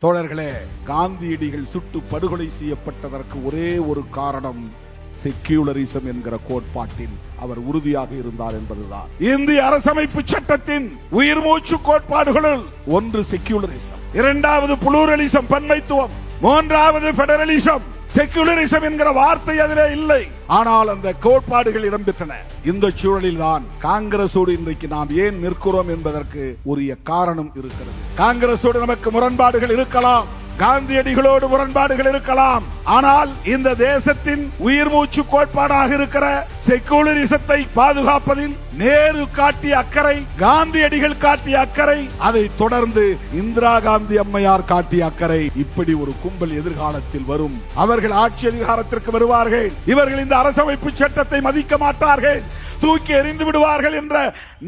தோழர்களே, காந்தியடிகள் சுட்டு படுகொலை செய்யப்பட்டதற்கு ஒரே ஒரு காரணம் செக்யூலரிசம் என்கிற கோட்பாட்டில் அவர் உறுதியாக இருந்தார் என்பதுதான். இந்திய அரசமைப்பு சட்டத்தின் உயிர் மூச்சு கோட்பாடுகளுள் ஒன்று செக்யூலரிசம், இரண்டாவது புளூரலிசம் பன்மைத்துவம், மூன்றாவது பெடரலிசம். செக்யூலரிசம் என்கிற வார்த்தை அதிலே இல்லை, ஆனால் அந்த கோட்பாடுகள் இடம்பெற்றன. இந்த சூழலில் தான் காங்கிரசோடு இன்றைக்கு நாம் ஏன் நிற்கிறோம் என்பதற்கு உரிய காரணம் இருக்கிறது. காங்கிரசோடு நமக்கு முரண்பாடுகள் இருக்கலாம், காந்தியடிகளோடு முரண்பாடுகள் இருக்கலாம், ஆனால் இந்த தேசத்தின் உயிர் மூச்சு கோட்பாடாக இருக்கிற செக்குலரிசத்தை பாதுகாப்பதில் நேரு காட்டிய அக்கறை, காந்தியடிகள் காட்டிய அக்கறை, அதை தொடர்ந்து இந்திரா காந்தி அம்மையார் காட்டிய அக்கறை. இப்படி ஒரு கும்பல் எதிர்காலத்தில் வரும். அவர்கள் ஆட்சி அதிகாரத்திற்கு வருவார்கள். இவர்கள் இந்த அரசமைப்பு சட்டத்தை மதிக்க மாட்டார்கள், தூக்கி எறிந்து விடுவார்கள் என்ற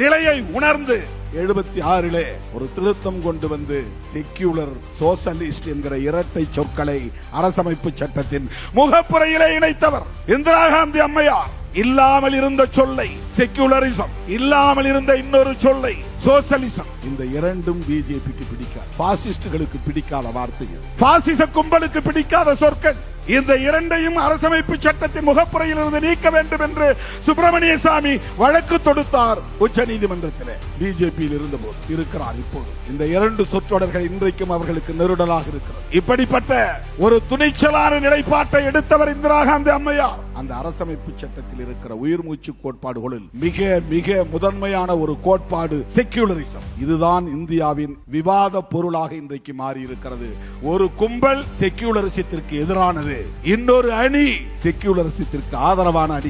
நிலையை உணர்ந்து 76 ஒரு திருத்தம் கொண்டு வந்து செக்யூலர் சோசலிஸ்ட் என்கிற இரட்டை சொற்களை அரசமைப்பு சட்டத்தின் முகப்புறையிலே இணைத்தவர் இந்திரா காந்தி அம்மையார். இல்லாமல் இருந்த சொல்லை செக்யூலரிசம், இல்லாமல் இருந்த இன்னொரு சொல்லை சோசலிசம். இந்த இரண்டும் பிஜேபிக்கு பிடிக்காது, பாசிஸ்டுகளுக்கு பிடிக்காத வார்த்தைகள், பாசிச கும்பலுக்கு பிடிக்காத சொற்கள். இந்த இரண்டையும் அரசமைப்பு சட்டத்தின் முகப்புறையில் இருந்து நீக்க வேண்டும் என்று சுப்பிரமணிய சாமி வழக்கு தொடுத்தார் உச்ச நீதிமன்றத்தில். பிஜேபியில் இருந்தபோது இருக்கிறார் இப்போது. இந்த இரண்டு சொற்றொடர்கள் இன்றைக்கும் அவர்களுக்கு நெருடலாக இருக்கிறது. இப்படிப்பட்ட ஒரு துணிச்சலான நிலைப்பாட்டை எடுத்தவர் இந்திரா காந்தி அம்மையார். அந்த அரசமைப்பு சட்டத்தில் இருக்கிற உயிர் மூச்சு கோட்பாடுகளில் மிக மிக முதன்மையான ஒரு கோட்பாடு செக்யூலரிசம். இதுதான் இந்தியாவின் விவாத பொருளாக இன்றைக்கு மாறி இருக்கிறது. ஒரு கும்பல் செக்யூலரிசத்திற்கு எதிரானது, இன்னொரு அணி செக்யூலரிசத்திற்கு ஆதரவான அணி.